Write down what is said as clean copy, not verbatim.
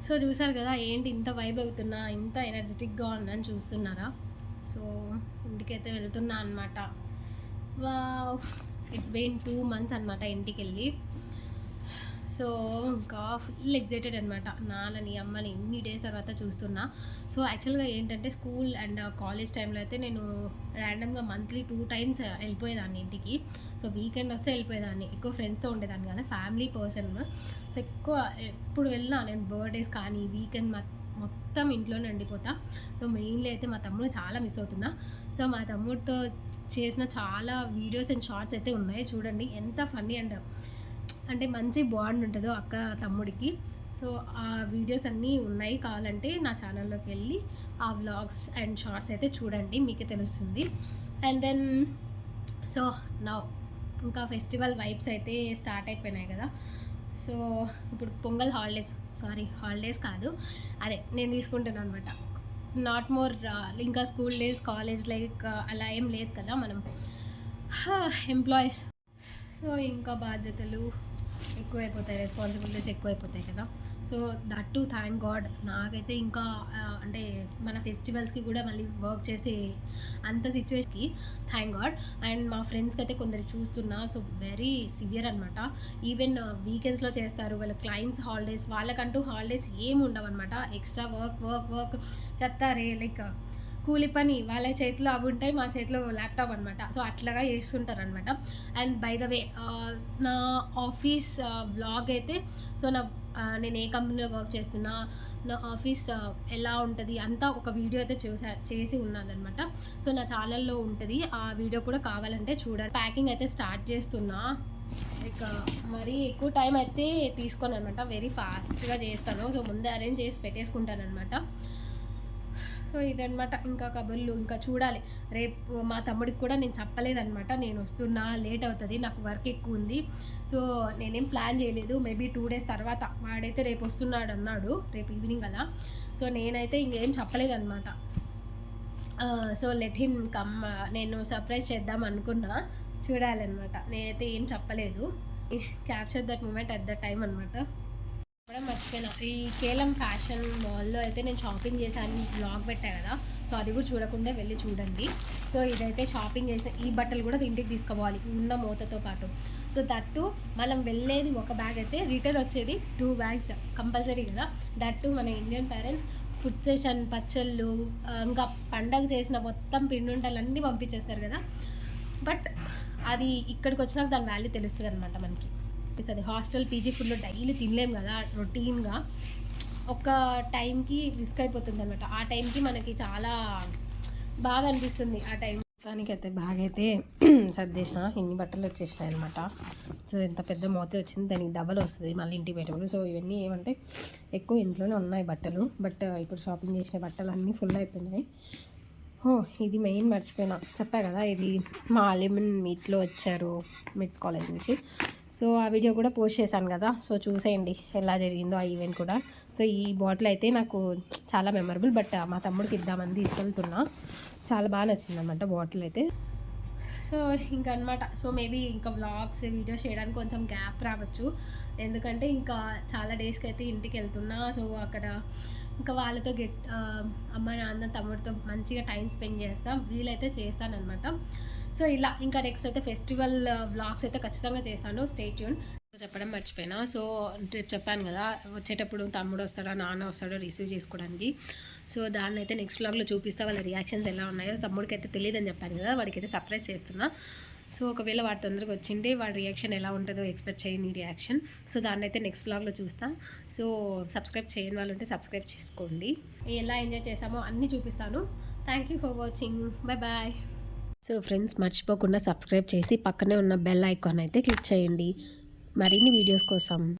So చూసారు కదా ఏంటి ఇంత వైబ్ అవుతున్నా, ఇంత ఎనర్జెటిక్గా ఉన్నాను చూస్తున్నారా. సో ఇంటికైతే వెళ్తున్నా అనమాట. వావ్, ఇట్స్ బీన్ 2 months అనమాట ఇంటికి వెళ్ళి. సో ఇంకా ఫుల్ ఎగ్జైటెడ్ అనమాట. నాన్నని అమ్మని ఇన్ని డేస్ తర్వాత చూస్తున్నా. సో యాక్చువల్గా ఏంటంటే స్కూల్ అండ్ కాలేజ్ టైంలో అయితే నేను ర్యాండమ్గా మంత్లీ 2 times వెళ్ళిపోయేదాన్ని ఇంటికి. సో వీకెండ్ వస్తే వెళ్ళిపోయేదాన్ని. ఎక్కువ ఫ్రెండ్స్తో ఉండేదాన్ని కానీ ఫ్యామిలీ పర్సన్. సో ఎక్కువ ఎప్పుడు వెళ్ళినా నేను బర్త్డేస్ కానీ వీకెండ్ మొత్తం ఇంట్లోనే ఉండిపోతా. సో మెయిన్లీ అయితే మా తమ్ముడు చాలా మిస్ అవుతున్నా. సో మా తమ్ముడితో చేసిన చాలా వీడియోస్ అండ్ షార్ట్స్ అయితే ఉన్నాయి చూడండి. ఎంత ఫన్నీ అండ్ అంటే మంచి బాండ్ ఉంటుందో అక్క తమ్ముడికి. సో ఆ వీడియోస్ అన్నీ ఉన్నాయి, కావాలంటే నా ఛానల్లోకి వెళ్ళి ఆ వ్లాగ్స్ అండ్ షార్ట్స్ అయితే చూడండి, మీకే తెలుస్తుంది. అండ్ దెన్ సో నా ఇంకా ఫెస్టివల్ వైబ్స్ అయితే స్టార్ట్ అయిపోయినాయి కదా. సో ఇప్పుడు పొంగల్ హాలిడేస్ కాదు, అదే నేను తీసుకుంటున్నాను అనమాట. నాట్ మోర్ ఇంకా స్కూల్ డేస్ కాలేజ్ లైక్ అలా ఏం లేదు కదా మనం ఎంప్లాయీస్. సో ఇంకా బాధ్యతలు ఎక్కువైపోతాయి, రెస్పాన్సిబిలిటీస్ ఎక్కువైపోతాయి కదా. So that to thank God నాకైతే ఇంకా అంటే మన ఫెస్టివల్స్కి కూడా మళ్ళీ వర్క్ చేసే అంత సిచ్యువేషన్కి థ్యాంక్ గాడ్. అండ్ మా ఫ్రెండ్స్కి అయితే కొందరు చూస్తున్నా, సో వెరీ సివియర్ అనమాట. ఈవెన్ వీకెండ్స్లో చేస్తారు, వాళ్ళ క్లయింట్స్ హాలిడేస్, వాళ్ళకంటూ హాలిడేస్ ఏమి ఉండవు అనమాట. ఎక్స్ట్రా వర్క్ చెప్తారే లైక్ కూలి పని, వాళ్ళ చేతిలో అవి ఉంటాయి, మా చేతిలో ల్యాప్టాప్ అనమాట. సో అట్లాగా చేస్తుంటారు అనమాట. అండ్ బై ద వే నా ఆఫీస్ వ్లాగ్ అయితే, సో నేను ఏ కంపెనీలో వర్క్ చేస్తున్నా, నా ఆఫీస్ ఎలా ఉంటుంది అంతా ఒక వీడియో అయితే చేసి ఉన్నదనమాట. సో నా ఛానల్లో ఉంటుంది, ఆ వీడియో కూడా కావాలంటే చూడండి. ప్యాకింగ్ అయితే స్టార్ట్ చేస్తున్నా. ఇక మరీ ఎక్కువ టైం అయితే తీసుకోను అనమాట, వెరీ ఫాస్ట్గా చేస్తాను. సో ముందే అరేంజ్ చేసి పెట్టేసుకుంటాను అనమాట. సో ఇదనమాట ఇంకా కబుర్లు. ఇంకా చూడాలి, రేపు మా తమ్ముడికి కూడా నేను చెప్పలేదనమాట, నేను వస్తున్నా, లేట్ అవుతుంది, నాకు వర్క్ ఎక్కువ ఉంది. సో నేనేం ప్లాన్ చేయలేదు, మేబీ 2 days తర్వాత వాడైతే రేపు వస్తున్నాడు అన్నాడు, రేపు ఈవినింగ్ అలా. సో నేనైతే ఇంకేం చెప్పలేదన్నమాట. సో లెట్ హిమ్ కమ్, నేను సర్ప్రైజ్ చేద్దాం అనుకున్నా, చూడాలన్నమాట. నేనైతే ఏం చెప్పలేదు, capture that moment at the time అనమాట. కూడా మర్చిపోయినా, ఈ కేలం ఫ్యాషన్ మాల్లో అయితే నేను షాపింగ్ చేశాను, బ్లాగ్ పెట్టా కదా. సో అది కూడా చూడకుండా వెళ్ళి చూడండి. సో ఇదైతే షాపింగ్ చేసిన ఈ బట్టలు కూడా ఇంటికి తీసుకోవాలి ఉన్న మూతతో పాటు. సో దట్టు మనం వెళ్ళేది ఒక బ్యాగ్ అయితే రిటర్న్ వచ్చేది 2 bags కంపల్సరీ కదా. దట్టు మన ఇండియన్ పేరెంట్స్ ఫుడ్ సెషన్, పచ్చళ్ళు, ఇంకా పండగ చేసిన మొత్తం పిండుంటలు అన్నీ పంపించేస్తారు కదా. బట్ అది ఇక్కడికి వచ్చినాక దాని వాల్యూ తెలుస్తుంది అనమాట మనకి. అది హాస్టల్ పీజీ ఫుడ్లో డైలీ తినలేం కదా రొటీన్గా, ఒక టైంకి రిస్క్ అయిపోతుంది అనమాట. ఆ టైంకి మనకి చాలా బాగా అనిపిస్తుంది ఆ టైం. దానికైతే బ్యాగ్ అయితే సర్దేసిన, ఇన్ని బట్టలు వచ్చేసినాయి అనమాట. సో ఎంత పెద్ద మోతే వచ్చింది, దానికి డబల్ వస్తుంది మళ్ళీ ఇంటికి పెట్టేప్పుడు. సో ఇవన్నీ ఏమంటే ఎక్కువ ఇంట్లోనే ఉన్నాయి బట్టలు, బట్ ఇప్పుడు షాపింగ్ చేసిన బట్టలు అన్నీ ఫుల్ అయిపోయినాయి. ఇది మెయిన్ మర్చిపోయినా, చెప్పా కదా, ఇది మా అలిమన్ మీట్లో వచ్చారు మిడ్స్ కాలేజ్ నుంచి. సో ఆ వీడియో కూడా పోస్ట్ చేశాను కదా, సో చూసేయండి ఎలా జరిగిందో ఆ ఈవెంట్ కూడా. సో ఈ బాటిల్ అయితే నాకు చాలా మెమరబుల్, బట్ మా తమ్ముడికి ఇద్దామని తీసుకెళ్తున్నా. చాలా బాగా నచ్చింది అనమాట బాటిల్ అయితే. సో ఇంకా అనమాట. సో మేబీ ఇంకా వ్లాగ్స్ వీడియోస్ చేయడానికి కొంచెం గ్యాప్ రావచ్చు, ఎందుకంటే ఇంకా చాలా డేస్కి అయితే ఇంటికి వెళ్తున్నా. సో అక్కడ ఇంకా వాళ్ళతో అమ్మ నాన్న తమ్ముడితో మంచిగా టైం స్పెండ్ చేస్తాం, వీలైతే చేస్తానన్నమాట. సో ఇలా ఇంకా నెక్స్ట్ అయితే ఫెస్టివల్ వ్లాగ్స్ అయితే ఖచ్చితంగా చేస్తాను, స్టే ట్యూన్. చెప్పడం మర్చిపోయినా, సో రేపు చెప్పాను కదా వచ్చేటప్పుడు తమ్ముడు వస్తాడో నాన్న వస్తాడో రిసీవ్ చేసుకోవడానికి. సో దాన్ని అయితే నెక్స్ట్ వ్లాగ్లో చూపిస్తా, వాళ్ళ రియాక్షన్స్ ఎలా ఉన్నాయో. తమ్ముడికి అయితే తెలియదని చెప్పాను కదా, వాడికైతే సర్ప్రైజ్ చేస్తున్నా. సో ఒకవేళ వాడి తొందరగా వచ్చింటే వాడి రియాక్షన్ ఎలా ఉంటుందో ఎక్స్పెక్ట్ చేయని రియాక్షన్. సో దాన్ని అయితే నెక్స్ట్ వ్లాగ్లో చూస్తా. సో సబ్స్క్రైబ్ చేయని వాళ్ళు ఉంటే సబ్స్క్రైబ్ చేసుకోండి, ఎలా ఎంజాయ్ చేసామో అన్నీ చూపిస్తాను. Thank you for watching, bye bye. So friends, మర్చిపోకుండా సబ్స్క్రైబ్ చేసి పక్కనే ఉన్న బెల్ ఐకాన్ అయితే క్లిక్ చేయండి మరిన్ని వీడియోస్ కోసం.